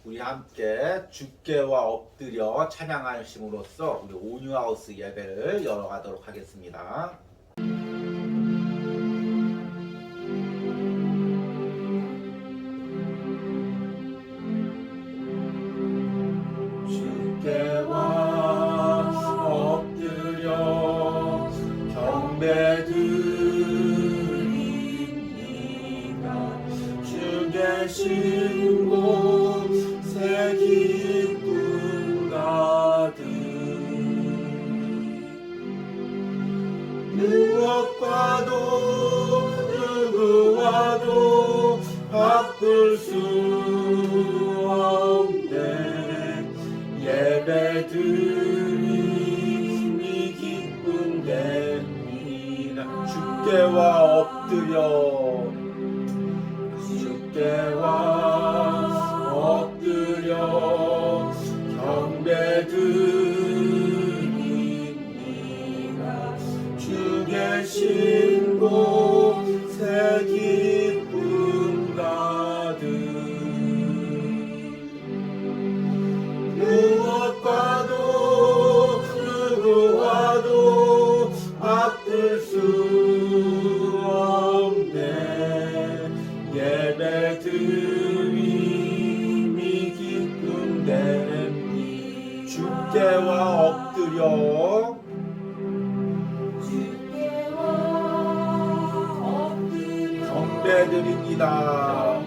우리 함께 주께와 엎드려 찬양하심으로써 우리 온유하우스 예배를 열어가도록 하겠습니다. 주께와 엎드려 경배드립니다. 주 계신 곳에 기쁨 가득 무엇과도 누구와도 바꿀 수 없네. 예배드림이 기쁨 됩니다. 주께와 엎드려 주께와 엎드려 경배드립니다. 주 계신 곳에 기쁨 가득 무엇과도 누구와도 바꿀 수 없네. 예배드림이 기쁨 됩니다. 주께와 엎드려 경배드립니다.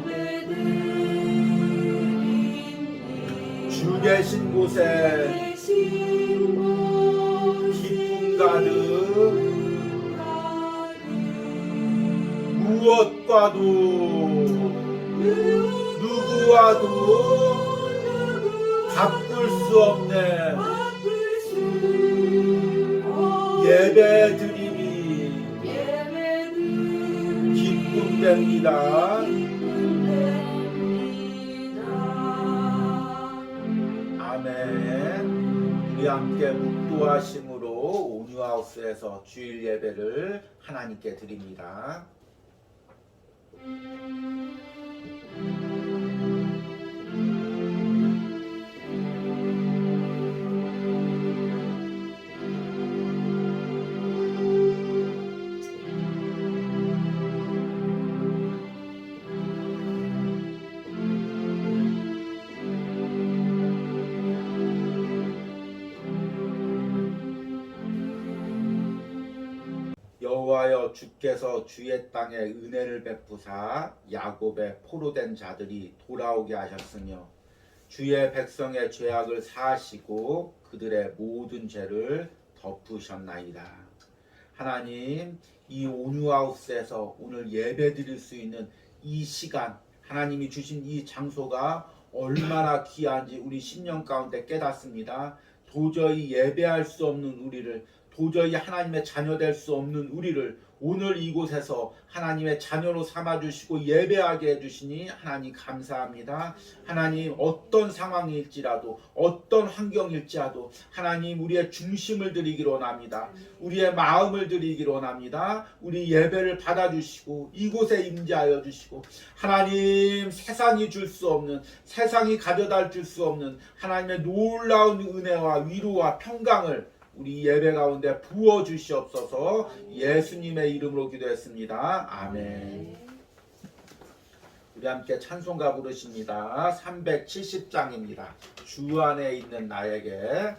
주 계신 곳에 기쁨 가득 무엇과도 누구와도 바꿀 수 없네. 예배드림이 기쁨 됩니다. 아멘. 우리 함께 묵도하심으로 온유하우스에서 주일 예배를 하나님께 드립니다. 여호와여, 주께서 주의 땅에 은혜를 베푸사 야곱의 포로된 자들이 돌아오게 하셨으며 주의 백성의 죄악을 사하시고 그들의 모든 죄를 덮으셨나이다. 하나님, 이 온유하우스에서 오늘 예배 드릴 수 있는 이 시간, 하나님이 주신 이 장소가 얼마나 귀한지 우리 심령 가운데 깨닫습니다. 도저히 예배할 수 없는 우리를, 도저히 하나님의 자녀 될 수 없는 우리를 오늘 이곳에서 하나님의 자녀로 삼아주시고 예배하게 해주시니 하나님 감사합니다. 하나님, 어떤 상황일지라도 어떤 환경일지라도 하나님, 우리의 중심을 드리기로 원합니다. 우리의 마음을 드리기로 원합니다. 우리 예배를 받아주시고 이곳에 임재하여 주시고 하나님, 세상이 줄 수 없는, 세상이 가져다 줄 수 없는 하나님의 놀라운 은혜와 위로와 평강을 우리 예배 가운데 부어 주시옵소서. 예수님의 이름으로 기도했습니다. 아멘. 우리 함께 찬송가 부르십니다. 370장입니다. 주 안에 있는 나에게.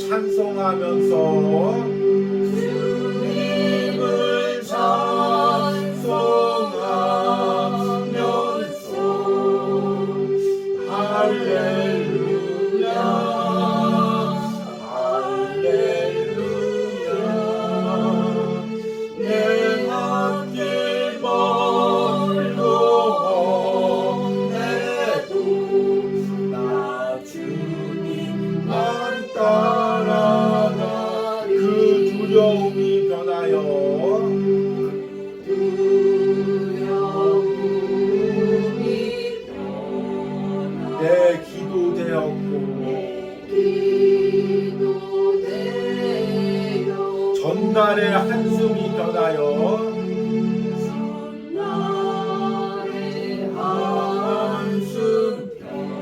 찬송하면서 주님을 찬송하면서 할렐루야 할렐루야 두려움이 변하여 내 기도 되었고 전날의 한숨이 변하여 하면서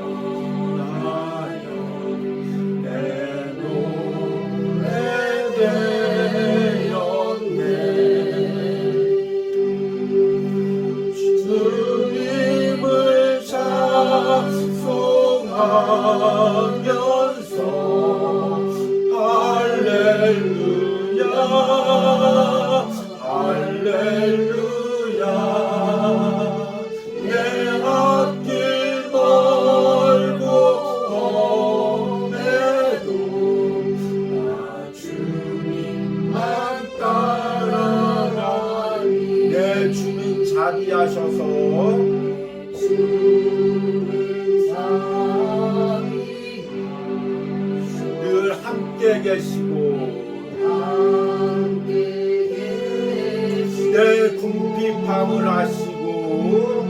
할렐루야 할렐루야 내 앞길 멀고 험해도 나 주님만 따라가리 내 주님 자비하셔서 함께 계시고 내 궁핍함을 하시고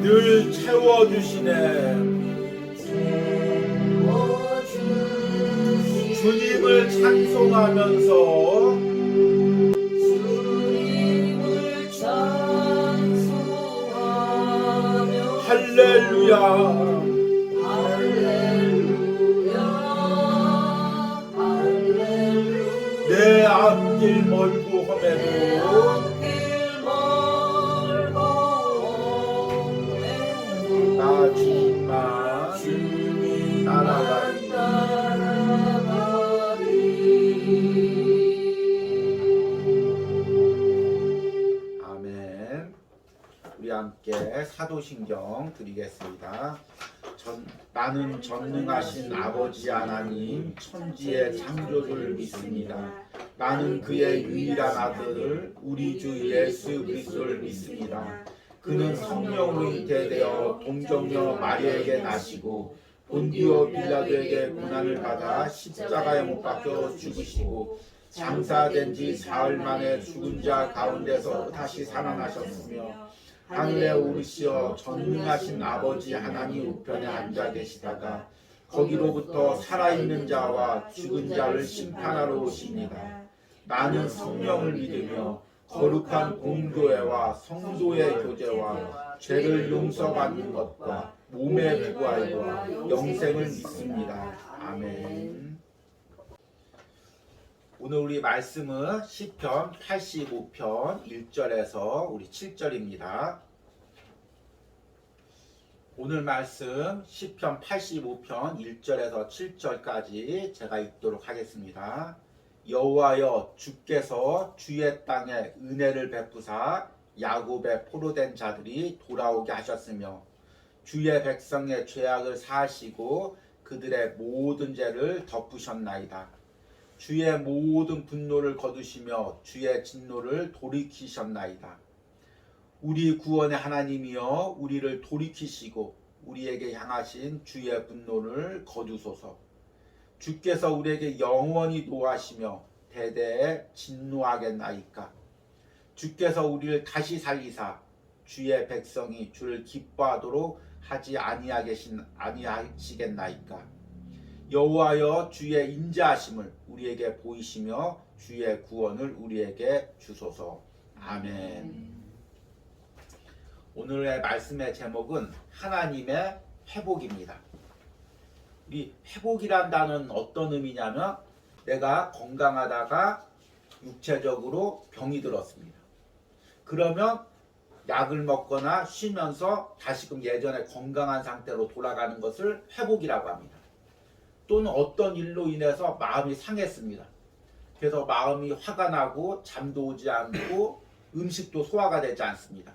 늘 채워주시네 주님을 찬송하면서 할렐루야 할렐루야 할렐루야 내 앞길 멀고 험해도 나 주님만 따라가리 아멘. 우리 함께 사도신경 드리겠습니다. 나는 전능하신 아버지 하나님 천지의 창조주를 믿습니다. 나는 그의 유일한 아들 우리 주 예수 그리스도를 믿습니다. 그는 성령으로 잉태되어 동정녀 마리아에게 나시고 본디오 빌라도에게 고난을 받아 십자가에 못 박혀 죽으시고 장사된 지 사흘 만에 죽은 자 가운데서 다시 살아나셨으며 하늘에 오르시어 전능하신 아버지 하나님 우편에 앉아 계시다가 거기로부터 살아있는 자와 죽은 자를 심판하러 오십니다. 나는 성령을 믿으며 거룩한 공교회와 성도의 교제와 죄를 용서받는 것과 몸의 부활과 영생을 믿습니다. 아멘. 오늘 우리 말씀은 시편 85편 1절에서 우리 7절입니다. 오늘 말씀 시편 85편 1절에서 7절까지 제가 읽도록 하겠습니다. 여호와여 주께서 주의 땅에 은혜를 베푸사 야곱의 포로된 자들이 돌아오게 하셨으며 주의 백성의 죄악을 사하시고 그들의 모든 죄를 덮으셨나이다. 주의 모든 분노를 거두시며 주의 진노를 돌이키셨나이다. 우리 구원의 하나님이여 우리를 돌이키시고 우리에게 향하신 주의 분노를 거두소서. 주께서 우리에게 영원히 노하시며 대대에 진노하겠나이까. 주께서 우리를 다시 살리사 주의 백성이 주를 기뻐하도록 하지 아니하시겠나이까. 여호와여 주의 인자하심을 우리에게 보이시며 주의 구원을 우리에게 주소서. 아멘. 오늘의 말씀의 제목은 하나님의 회복입니다. 이 회복이란 단어는 어떤 의미냐면 내가 건강하다가 육체적으로 병이 들었습니다. 그러면 약을 먹거나 쉬면서 다시금 예전의 건강한 상태로 돌아가는 것을 회복이라고 합니다. 또는 어떤 일로 인해서 마음이 상했습니다. 그래서 마음이 화가 나고 잠도 오지 않고 음식도 소화가 되지 않습니다.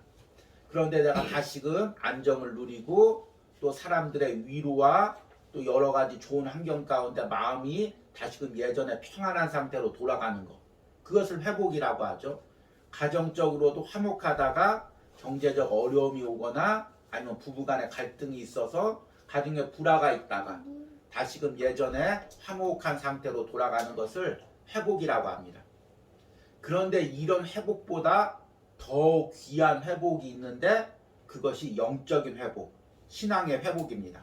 그런데 내가 다시금 안정을 누리고 또 사람들의 위로와 또 여러 가지 좋은 환경 가운데 마음이 다시금 예전의 평안한 상태로 돌아가는 것, 그것을 회복이라고 하죠. 가정적으로도 화목하다가 경제적 어려움이 오거나 아니면 부부간의 갈등이 있어서 가정에 불화가 있다가 다시금 예전에 화목한 상태로 돌아가는 것을 회복이라고 합니다. 그런데 이런 회복보다 더 귀한 회복이 있는데 그것이 영적인 회복, 신앙의 회복입니다.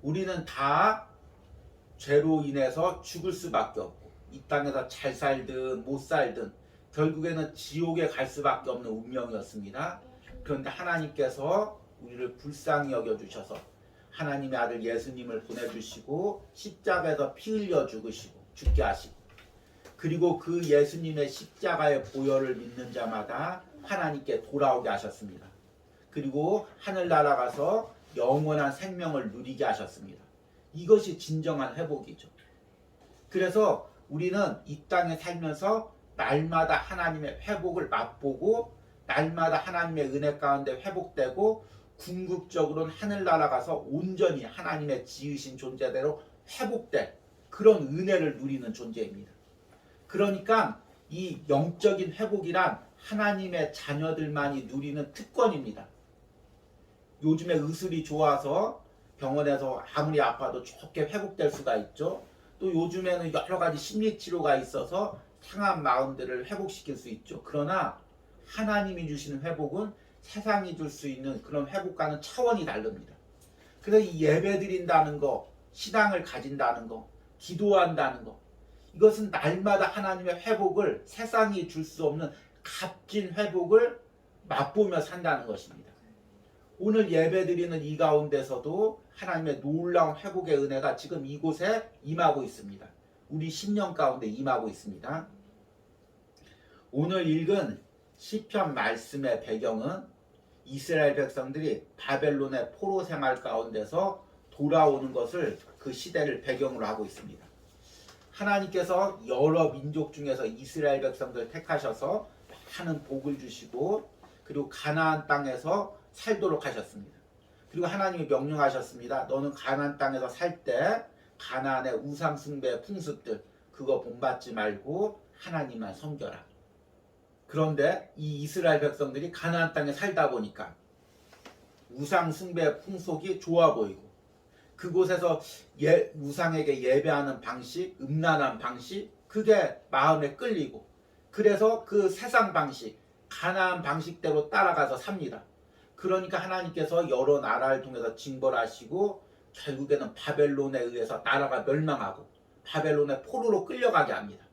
우리는 다 죄로 인해서 죽을 수밖에 없고 이 땅에서 잘 살든 못 살든 결국에는 지옥에 갈 수밖에 없는 운명이었습니다. 그런데 하나님께서 우리를 불쌍히 여겨주셔서 하나님의 아들 예수님을 보내주시고 십자가에서 피 흘려 죽게 하시고 그리고 그 예수님의 십자가의 보혈을 믿는 자마다 하나님께 돌아오게 하셨습니다. 그리고 하늘나라 가서 영원한 생명을 누리게 하셨습니다. 이것이 진정한 회복이죠. 그래서 우리는 이 땅에 살면서 날마다 하나님의 회복을 맛보고 날마다 하나님의 은혜 가운데 회복되고 궁극적으로는 하늘나라 가서 온전히 하나님의 지으신 존재대로 회복된 그런 은혜를 누리는 존재입니다. 그러니까 이 영적인 회복이란 하나님의 자녀들만이 누리는 특권입니다. 요즘에 의술이 좋아서 병원에서 아무리 아파도 좋게 회복될 수가 있죠. 또 요즘에는 여러 가지 심리치료가 있어서 상한 마음들을 회복시킬 수 있죠. 그러나 하나님이 주시는 회복은 세상이 줄 수 있는 그런 회복과는 차원이 다릅니다. 그래서 이 예배 드린다는 거, 신앙을 가진다는 거, 기도한다는 거, 이것은 날마다 하나님의 회복을 세상이 줄 수 없는 값진 회복을 맛보며 산다는 것입니다. 오늘 예배드리는 이 가운데서도 하나님의 놀라운 회복의 은혜가 지금 이곳에 임하고 있습니다. 우리 심령 가운데 임하고 있습니다. 오늘 읽은 시편 말씀의 배경은 이스라엘 백성들이 바벨론의 포로 생활 가운데서 돌아오는 것을 그 시대를 배경으로 하고 있습니다. 하나님께서 여러 민족 중에서 이스라엘 백성들을 택하셔서 많은 복을 주시고 그리고 가나안 땅에서 살도록 하셨습니다. 그리고 하나님이 명령하셨습니다. 너는 가나안 땅에서 살 때 가나안의 우상 숭배 풍습들 그거 본받지 말고 하나님만 섬겨라. 그런데 이 이스라엘 백성들이 가나안 땅에 살다 보니까 우상 숭배 풍속이 좋아 보이고 그곳에서 우상에게 예배하는 방식, 음란한 방식 그게 마음에 끌리고 그래서 그 세상 방식, 가나안 방식대로 따라가서 삽니다. 그러니까 하나님께서 여러 나라를 통해서 징벌하시고 결국에는 바벨론에 의해서 나라가 멸망하고 바벨론의 포로로 끌려가게 합니다.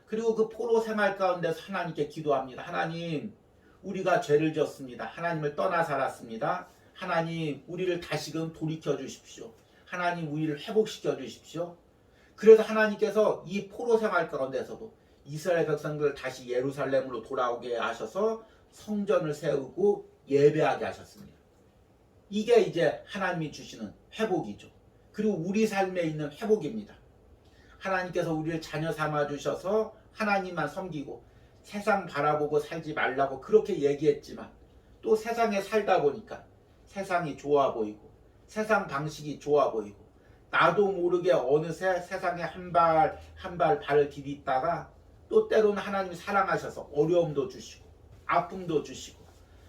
그리고 그 포로 생활 가운데서 하나님께 기도합니다. 하나님, 우리가 죄를 지었습니다. 하나님을 떠나 살았습니다. 하나님, 우리를 다시금 돌이켜 주십시오. 하나님, 우리를 회복시켜 주십시오. 그래서 하나님께서 이 포로 생활 가운데서도 이스라엘 백성들을 다시 예루살렘으로 돌아오게 하셔서 성전을 세우고 예배하게 하셨습니다. 이게 이제 하나님이 주시는 회복이죠. 그리고 우리 삶에 있는 회복입니다. 하나님께서 우리를 자녀 삼아 주셔서 하나님만 섬기고 세상 바라보고 살지 말라고 그렇게 얘기했지만 또 세상에 살다 보니까 세상이 좋아 보이고 세상 방식이 좋아 보이고 나도 모르게 어느새 세상에 한 발 발을 디딛다가 또 때로는 하나님이 사랑하셔서 어려움도 주시고 아픔도 주시고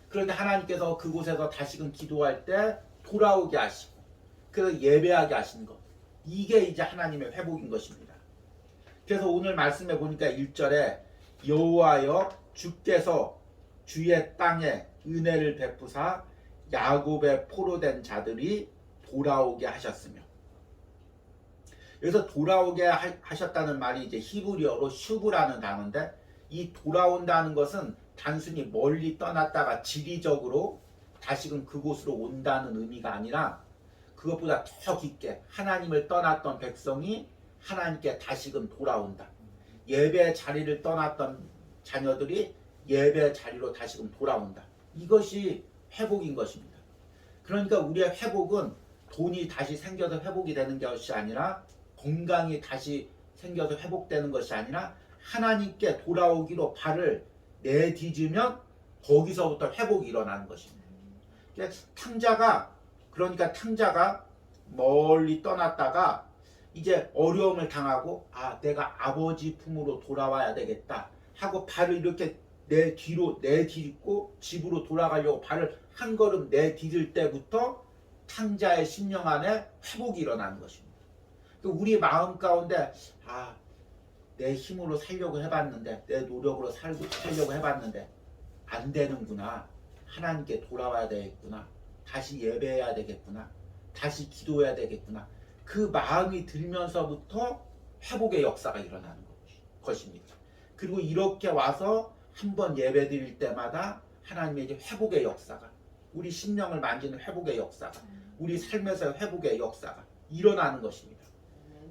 그런데 하나님께서 그곳에서 다시금 기도할 때 돌아오게 하시고 그래서 예배하게 하시는 것 이게 이제 하나님의 회복인 것입니다. 그래서 오늘 말씀해 보니까 1절에 여호와여 주께서 주의 땅에 은혜를 베푸사 야곱의 포로된 자들이 돌아오게 하셨으며 여기서 돌아오게 하셨다는 말이 이제 히브리어로 슈브라는 단어인데 이 돌아온다는 것은 단순히 멀리 떠났다가 지리적으로 다시금 그곳으로 온다는 의미가 아니라 그것보다 더 깊게 하나님을 떠났던 백성이 하나님께 다시금 돌아온다. 예배 자리를 떠났던 자녀들이 예배 자리로 다시금 돌아온다. 이것이 회복인 것입니다. 그러니까 우리의 회복은 돈이 다시 생겨서 회복이 되는 것이 아니라 건강이 다시 생겨서 회복되는 것이 아니라 하나님께 돌아오기로 발을 내디디면 거기서부터 회복이 일어나는 것입니다. 탕자가 멀리 떠났다가 이제 어려움을 당하고 내가 아버지 품으로 돌아와야 되겠다 하고 발을 이렇게 내 뒤로 내딛고 집으로 돌아가려고 발을 한 걸음 내디딜 때부터 탕자의 심령 안에 회복이 일어나는 것입니다. 우리 마음 가운데 내 힘으로 살려고 해봤는데, 내 노력으로 살려고 해봤는데 안 되는구나. 하나님께 돌아와야 되겠구나. 다시 예배해야 되겠구나. 다시 기도해야 되겠구나. 그 마음이 들면서부터 회복의 역사가 일어나는 것입니다. 그리고 이렇게 와서 한번 예배 드릴 때마다 하나님의 회복의 역사가, 우리 심령을 만지는 회복의 역사가, 우리 삶에서의 회복의 역사가 일어나는 것입니다.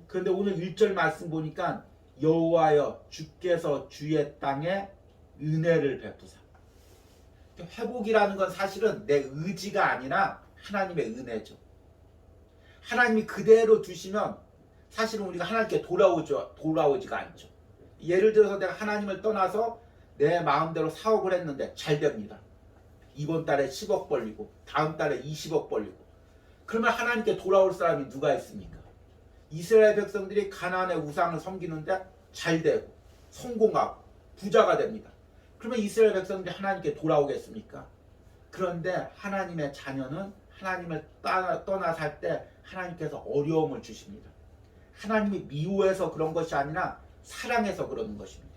그런데 오늘 1절 말씀 보니까 여호와여 주께서 주의 땅에 은혜를 베푸사. 회복이라는 건 사실은 내 의지가 아니라 하나님의 은혜죠. 하나님이 그대로 두시면 사실은 우리가 하나님께 돌아오지가 않죠. 예를 들어서 내가 하나님을 떠나서 내 마음대로 사업을 했는데 잘 됩니다. 이번 달에 10억 벌리고 다음 달에 20억 벌리고. 그러면 하나님께 돌아올 사람이 누가 있습니까? 이스라엘 백성들이 가나안의 우상을 섬기는데 잘 되고 성공하고 부자가 됩니다. 그러면 이스라엘 백성들이 하나님께 돌아오겠습니까? 그런데 하나님의 자녀는 하나님을 떠나 살 때 하나님께서 어려움을 주십니다. 하나님이 미워해서 그런 것이 아니라 사랑해서 그러는 것입니다.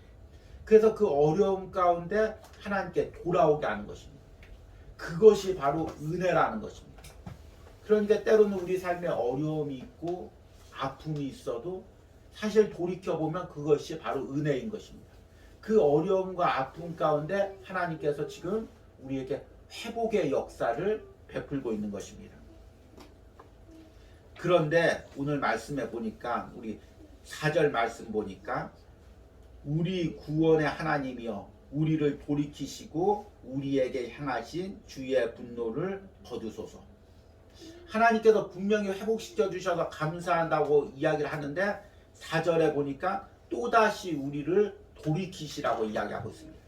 그래서 그 어려움 가운데 하나님께 돌아오게 하는 것입니다. 그것이 바로 은혜라는 것입니다. 그러니까 때로는 우리 삶에 어려움이 있고 아픔이 있어도 사실 돌이켜보면 그것이 바로 은혜인 것입니다. 그 어려움과 아픔 가운데 하나님께서 지금 우리에게 회복의 역사를 베풀고 있는 것입니다. 그런데 오늘 말씀에 보니까, 우리 4절 말씀 보니까 우리 구원의 하나님이여 우리를 돌이키시고 우리에게 향하신 주의 분노를 거두소서. 하나님께서 분명히 회복시켜 주셔서 감사한다고 이야기를 하는데 4절에 보니까 또다시 우리를 돌이키시라고 이야기하고 있습니다.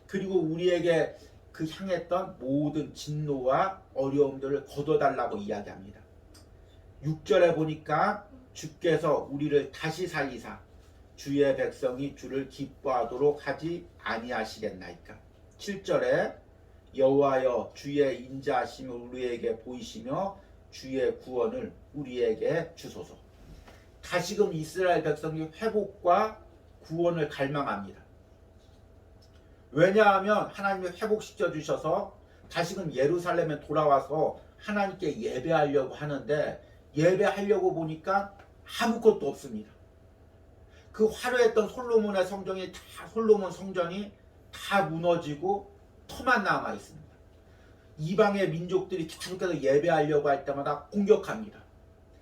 그리고 우리에게 그 향했던 모든 진노와 어려움들을 거둬달라고 이야기합니다. 6절에 보니까 주께서 우리를 다시 살리사 주의 백성이 주를 기뻐하도록 하지 아니하시겠나이까. 7절에 여호와여 주의 인자하심을 우리에게 보이시며 주의 구원을 우리에게 주소서. 다시금 이스라엘 백성이 회복과 구원을 갈망합니다. 왜냐하면 하나님이 회복시켜 주셔서 다시금 예루살렘에 돌아와서 하나님께 예배하려고 하는데, 예배하려고 보니까 아무것도 없습니다. 그 화려했던 솔로몬의 성전이 다 무너지고 터만 남아 있습니다. 이방의 민족들이 계속해서 예배하려고 할 때마다 공격합니다.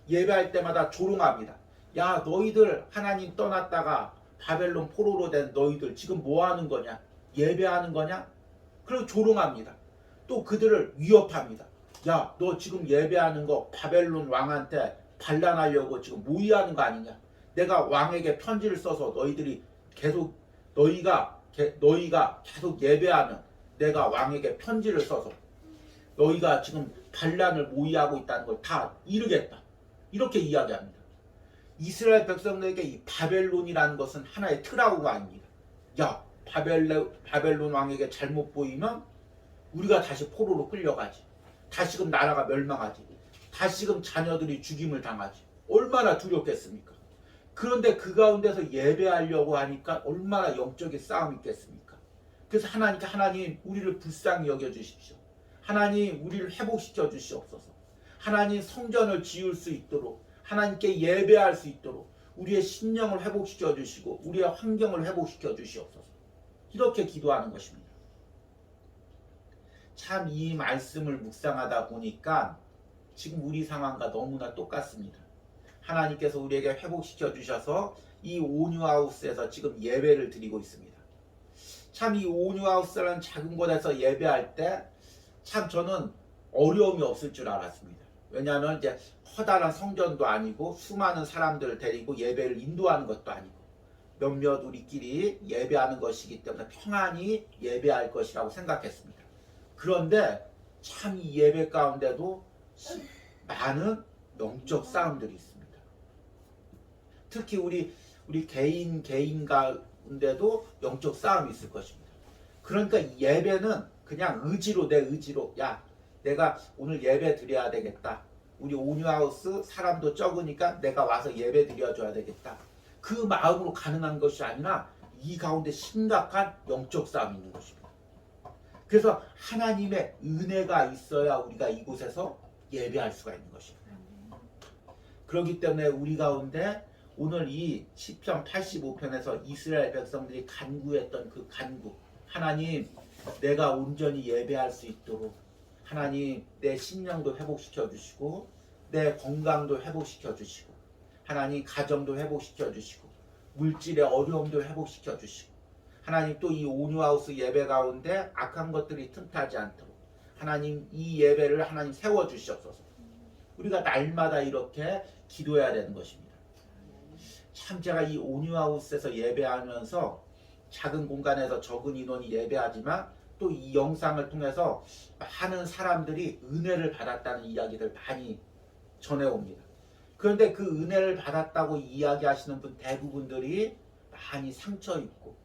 예배할 때마다 조롱합니다. 야, 너희들 하나님 떠났다가 바벨론 포로로 된 너희들 지금 뭐 하는 거냐? 예배하는 거냐? 그리고 조롱합니다. 또 그들을 위협합니다. 야, 너 지금 예배하는 거 바벨론 왕한테 반란하려고 지금 모의하는 거 아니냐? 내가 왕에게 편지를 써서 너희가 계속 예배하는, 내가 왕에게 편지를 써서 너희가 지금 반란을 모의하고 있다는 걸 다 이루겠다. 이렇게 이야기합니다. 이스라엘 백성들에게 이 바벨론이라는 것은 하나의 트라우마입니다. 야, 바벨론 왕에게 잘못 보이면 우리가 다시 포로로 끌려가지. 다시금 나라가 멸망하지. 다시금 자녀들이 죽임을 당하지. 얼마나 두렵겠습니까? 그런데 그 가운데서 예배하려고 하니까 얼마나 영적인 싸움이 있겠습니까? 그래서 하나님 우리를 불쌍히 여겨주십시오. 하나님 우리를 회복시켜 주시옵소서. 하나님 성전을 지을 수 있도록, 하나님께 예배할 수 있도록 우리의 심령을 회복시켜 주시고 우리의 환경을 회복시켜 주시옵소서. 이렇게 기도하는 것입니다. 참 이 말씀을 묵상하다 보니까 지금 우리 상황과 너무나 똑같습니다. 하나님께서 우리에게 회복시켜 주셔서 이 온유하우스에서 지금 예배를 드리고 있습니다. 참 이 온유하우스라는 작은 곳에서 예배할 때 참 저는 어려움이 없을 줄 알았습니다. 왜냐하면 이제 커다란 성전도 아니고 수많은 사람들을 데리고 예배를 인도하는 것도 아니고 몇몇 우리끼리 예배하는 것이기 때문에 평안히 예배할 것이라고 생각했습니다. 그런데 참 이 예배 가운데도 많은 영적 싸움들이 있습니다. 특히 우리 개인 가운데도 영적 싸움이 있을 것입니다. 그러니까 예배는 그냥 의지로, 내 의지로, 야 내가 오늘 예배 드려야 되겠다, 우리 온유하우스 사람도 적으니까 내가 와서 예배 드려줘야 되겠다, 그 마음으로 가능한 것이 아니라 이 가운데 심각한 영적 싸움이 있는 것입니다. 그래서 하나님의 은혜가 있어야 우리가 이곳에서 예배할 수가 있는 것입니다. 그렇기 때문에 우리 가운데 오늘 이 시편 85편에서 이스라엘 백성들이 간구했던 그 간구, 하나님 내가 온전히 예배할 수 있도록 하나님 내 심령도 회복시켜 주시고 내 건강도 회복시켜 주시고 하나님 가정도 회복시켜 주시고 물질의 어려움도 회복시켜 주시고 하나님 또 이 온유하우스 예배 가운데 악한 것들이 틈타지 않도록 하나님 이 예배를 하나님 세워주시옵소서. 우리가 날마다 이렇게 기도해야 되는 것입니다. 참 제가 이 온유하우스에서 예배하면서 작은 공간에서 적은 인원이 예배하지만 또 이 영상을 통해서 많은 사람들이 은혜를 받았다는 이야기를 많이 전해옵니다. 그런데 그 은혜를 받았다고 이야기하시는 분 대부분들이 많이 상처 입고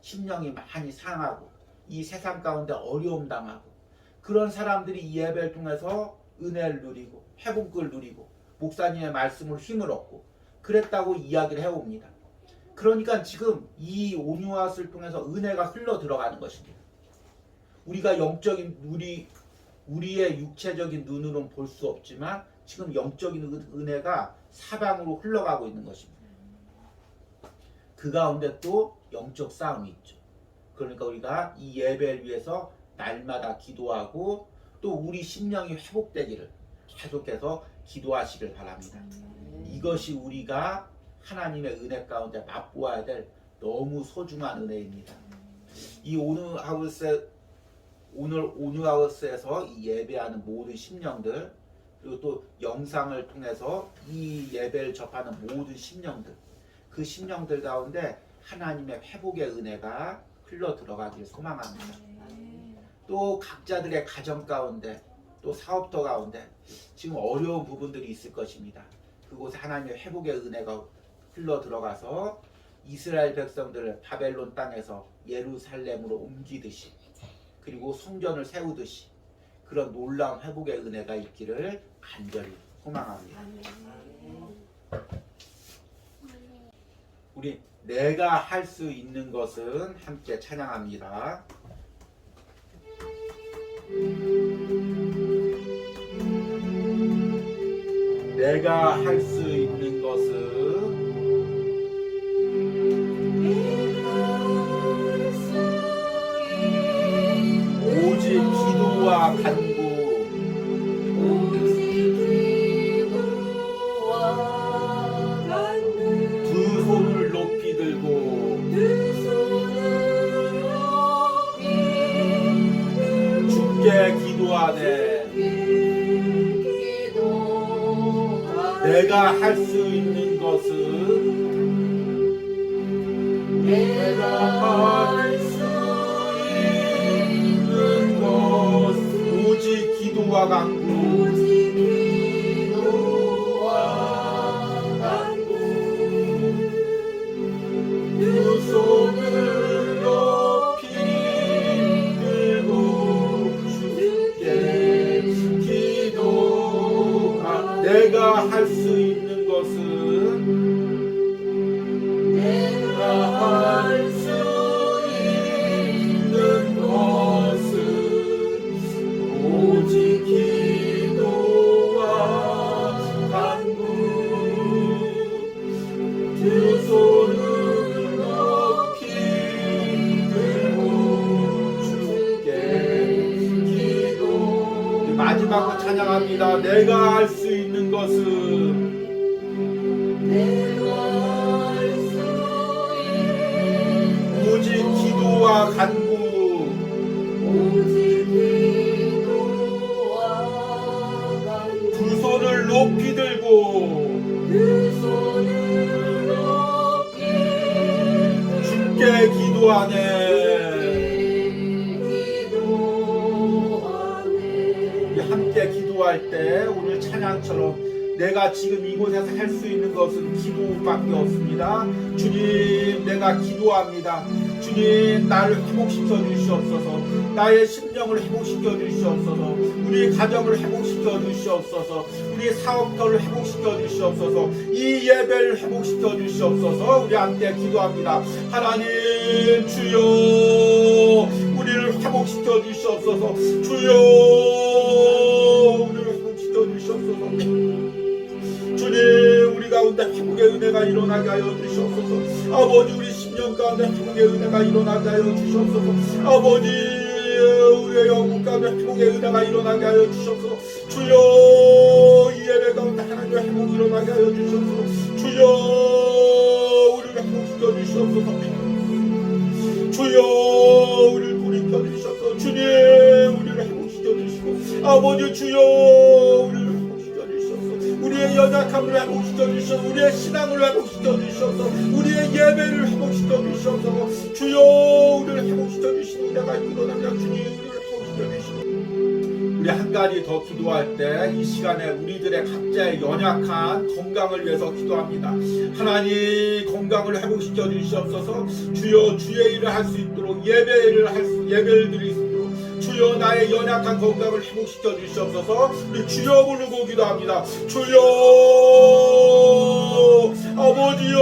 심령이 많이 상하고 이 세상 가운데 어려움 당하고 그런 사람들이 이 예배를 통해서 은혜를 누리고 회복을 누리고 목사님의 말씀을 힘을 얻고 그랬다고 이야기를 해옵니다. 그러니까 지금 이 온유하우스를 통해서 은혜가 흘러 들어가는 것입니다. 우리가 영적인 우리의 육체적인 눈으로는 볼 수 없지만 지금 영적인 은혜가 사방으로 흘러가고 있는 것입니다. 그 가운데 또 영적 싸움이 있죠. 그러니까 우리가 이 예배를 위해서 날마다 기도하고 또 우리 심령이 회복되기를 계속해서 기도하시길 바랍니다. 이것이 우리가 하나님의 은혜 가운데 맛보아야 될 너무 소중한 은혜입니다. 이 오늘 온유하우스에서 이 예배하는 모든 심령들 그리고 또 영상을 통해서 이 예배를 접하는 모든 심령들 그 심령들 가운데 하나님의 회복의 은혜가 흘러 들어가길 소망합니다. 또 각자들의 가정 가운데 또 사업터 가운데 지금 어려운 부분들이 있을 것입니다. 그곳에 하나님의 회복의 은혜가 흘러 들어가서 이스라엘 백성들을 바벨론 땅에서 예루살렘으로 옮기듯이 그리고 성전을 세우듯이 그런 놀라운 회복의 은혜가 있기를 간절히 소망합니다. 우리 내가 할 수 있는 것은 함께 찬양합니다. 내가 할 수 있는 것은 오직 기도와 간구 두 손을 높이 들고 주께 기도하네. 내가 할 수 있는 것은 내가 할 수 있는 것 오직 기도와 간구 두 손을 높이 들고 주께 기도하 내가 할 수 있는 것은 내가 할 수 있는 것은 오직 기도와 간구 두 손을 높이 들고 주께 기도 마지막으로 찬양합니다. 내가 할 수 있는 것은 오직 기도와 간구 두 손을 높이 들고 주께 기도하네. 함께 기도할 때 오늘 찬양처럼 내가 지금 이곳에서 할 수 있는 것은 기도밖에 없습니다. 주님, 내가 기도합니다. 주님, 나를 회복시켜 주시옵소서. 나의 심령을 회복시켜 주시옵소서. 우리 가정을 회복시켜 주시옵소서. 우리 사업터를 회복시켜 주시옵소서. 이 예배를 회복시켜 주시옵소서. 우리 함께 기도합니다. 하나님 주여, 우리를 회복시켜 주시옵소서. 주여, 우리를 회복시켜 주시옵소서. 주님, 우리 가운데 회복의 은혜가 일어나게 하여 주시옵소서. 아버지, 우리 10년 가운데 회복의 은혜가 일어나게 하여 주시옵소서. 아버지, 우리의 영혼 가운데 회복의 은혜가 일어나게 하여 주시옵소서. 주여, 이 예배 가운데 하나님의 회복이 일어나게 하여 주시옵소서. 주여, 우리를 회복시켜 주시옵소서. 주여, 우리를 돌이켜 주시옵소서. 주님, 우리를 회복시켜 주시고, 아버지 주여, 우리를 우리의 연약함을 회복시켜 주시옵소서. 우리의 신앙을 회복시켜 주시옵소서. 우리의 예배를 회복시켜 주시옵소서. 주여, 우리를 회복시켜 주시니 내가 일어나며 주님, 우리를 회복시켜 주시고, 우리 한 가지 더 기도할 때 이 시간에 우리들의 각자의 연약한 건강을 위해서 기도합니다. 하나님, 건강을 회복시켜 주시옵소서. 주여, 주의 일을 할 수 있도록 예배를 드릴 수 있도록 주여, 나의 연약한 건강을 회복시켜 주시옵소서. 우리 주여 부르고 기도합니다. 주여, 아버지여,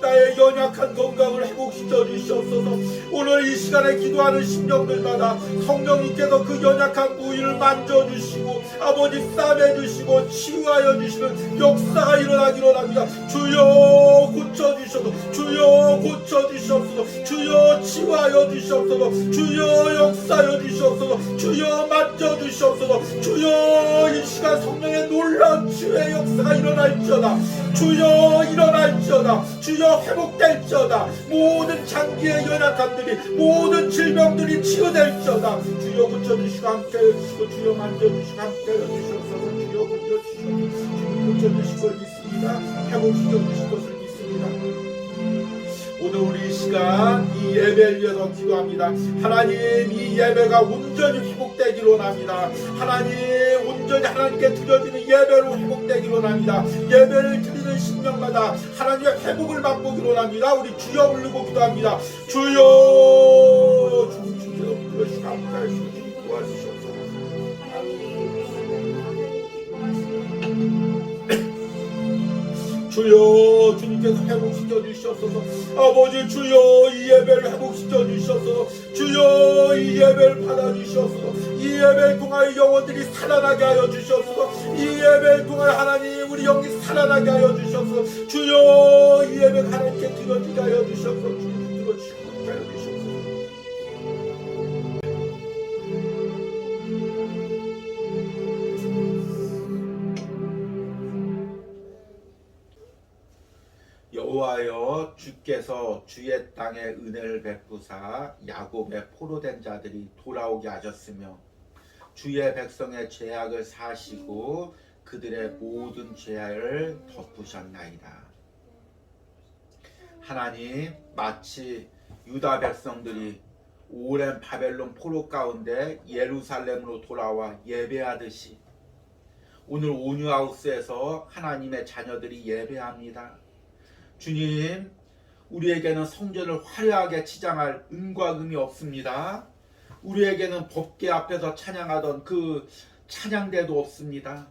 나의 연약한 건강을 회복시켜 주시옵소서. 오늘 이 시간에 기도하는 심령들마다 성령님께서 그 연약한 부위를 만져주시고 아버지 싸매주시고 치유하여 주시는 역사가 일어나기를 합니다. 주여, 고쳐주시옵소서. 주여, 고쳐주시옵소서. 주여, 치유하여 주시옵소서. 주여, 역사하여 주시옵소서. 주여, 만져주시옵소서. 주여, 이 시간 성령의 놀라운 치유의 역사가 일어날지어다. 주여, 일어날지어다. 주여, 회복될지어다. 모든 장기의 연약함들이, 모든 질병들이 치유될지어다. 주여, 고쳐주시고 함께하여 주시고, 주여, 만져주시고 함께하여 주시옵소서. 주여, 고쳐주시고, 주여, 고쳐주실 걸 믿습니다. 회복시켜 주실 것을 믿습니다. 오늘 우리 이 시간 이 예배를 위해서 기도합니다. 하나님, 이 예배가 온전히 회복되기를 원합니다. 하나님, 온전히 하나님께 드려지는 예배로 회복되기를 원합니다. 예배를 드리는 심령마다 하나님의 회복을 맛보기를 원합니다. 우리 주여 부르고 기도합니다. 주여, 주님께서 불러주시고 함께하여 주시고 도와주시옵소서. 주여, 주님께서 회복시켜 주시옵소서. 아버지 주여, 이 예배를 회복시켜 주시옵소서. 주여, 이 예배를 받아 주시옵소서. 이 예배를 통하여 영혼들이 살아나게 하여 주시옵소서. 이 예배를 통하여 하나님, 우리 영이 살아나게 하여 주시옵소서. 주여, 이 예배가 하나님께 드려지게 하여 주시옵소서. 주님 들어주시고 하여 주시옵소서. 여호와여, 주께서 주의 땅에 은혜를 베푸사 야곱의 포로된 자들이 돌아오게 하셨으며 주의 백성의 죄악을 사하시고 그들의 모든 죄를 덮으셨나이다. 하나님, 마치 유다 백성들이 오랜 바벨론 포로 가운데 예루살렘으로 돌아와 예배하듯이 오늘 온유하우스에서 하나님의 자녀들이 예배합니다. 주님, 우리에게는 성전을 화려하게 치장할 은과 금이 없습니다. 우리에게는 법궤 앞에서 찬양하던 그 찬양대도 없습니다.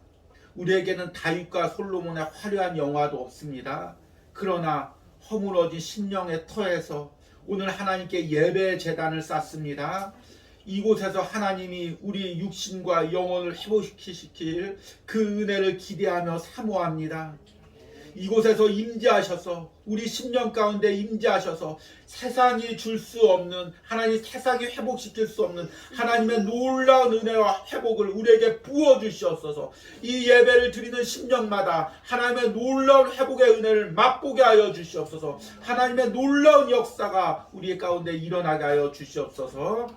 우리에게는 다윗과 솔로몬의 화려한 영화도 없습니다. 그러나 허물어진 심령의 터에서 오늘 하나님께 예배의 제단을 쌓습니다. 이곳에서 하나님이 우리 육신과 영혼을 회복시킬 그 은혜를 기대하며 사모합니다. 이곳에서 임재하셔서 우리 심령 가운데 임재하셔서 세상이 줄 수 없는, 하나님 세상이 회복시킬 수 없는 하나님의 놀라운 은혜와 회복을 우리에게 부어주시옵소서. 이 예배를 드리는 심령마다 하나님의 놀라운 회복의 은혜를 맛보게 하여 주시옵소서. 하나님의 놀라운 역사가 우리 가운데 일어나게 하여 주시옵소서.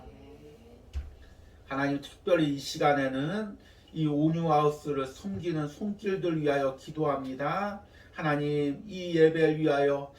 하나님, 특별히 이 시간에는 이 온유하우스를 섬기는 손길들 위하여 기도합니다. 하나님, 이 예배를 위하여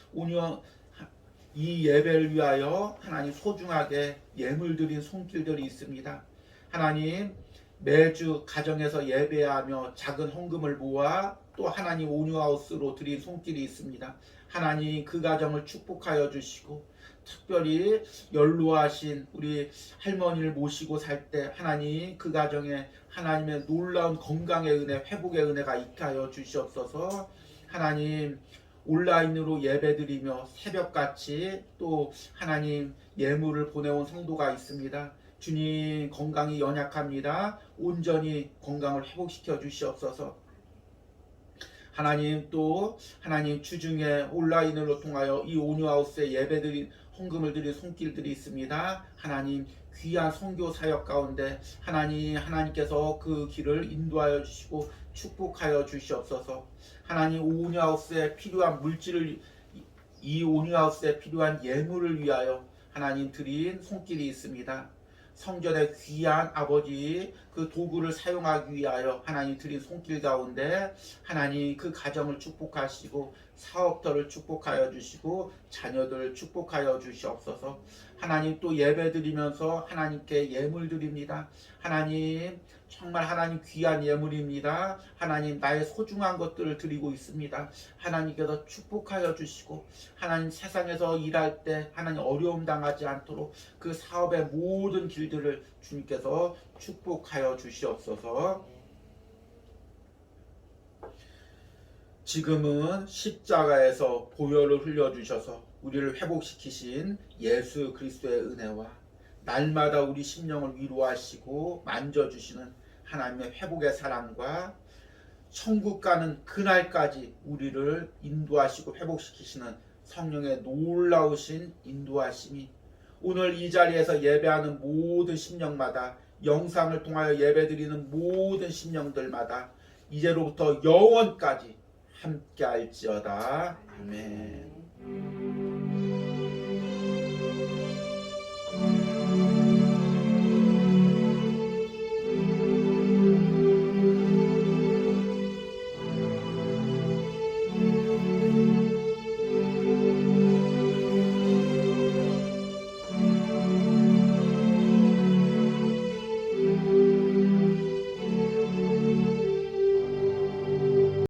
하나님 소중하게 예물 드린 손길들이 있습니다. 하나님, 매주 가정에서 예배하며 작은 헌금을 모아 또 하나님 온유하우스로 드린 손길이 있습니다. 하나님 그 가정을 축복하여 주시고 특별히 연로하신 우리 할머니를 모시고 살 때 하나님 그 가정에 하나님의 놀라운 건강의 은혜, 회복의 은혜가 있게 하여 주시옵소서. 하나님 온라인으로 예배드리며 새벽같이 또 하나님 예물을 보내온 성도가 있습니다. 주님 건강이 연약합니다. 온전히 건강을 회복시켜 주시옵소서. 하나님 또 하나님 주중에 온라인으로 통하여 이 온유하우스에 예배드린 헌금을 드린 손길들이 있습니다. 하나님 귀한 선교 사역 가운데 하나님께서 그 길을 인도하여 주시고 축복하여 주시옵소서. 하나님 온유하우스에 필요한 물질을 이 온유하우스에 필요한 예물을 위하여 하나님 드린 손길이 있습니다. 성전의 귀한 아버지 그 도구를 사용하기 위하여 하나님 드린 손길 가운데 하나님 그 가정을 축복하시고 사업터를 축복하여 주시고 자녀들을 축복하여 주시옵소서. 하나님 또 예배 드리면서 하나님께 예물 드립니다. 하나님 정말 하나님 귀한 예물입니다. 하나님 나의 소중한 것들을 드리고 있습니다. 하나님께서 축복하여 주시고 하나님 세상에서 일할 때 하나님 어려움 당하지 않도록 그 사업의 모든 길들을 주님께서 축복하여 주시옵소서. 지금은 십자가에서 보혈을 흘려주셔서 우리를 회복시키신 예수 그리스도의 은혜와 날마다 우리 심령을 위로하시고 만져주시는 하나님의 회복의 사랑과 천국 가는 그날까지 우리를 인도하시고 회복시키시는 성령의 놀라우신 인도하심이 오늘 이 자리에서 예배하는 모든 심령마다 영상을 통하여 예배드리는 모든 심령들마다 이제로부터 영원까지 함께 할지어다. 아멘.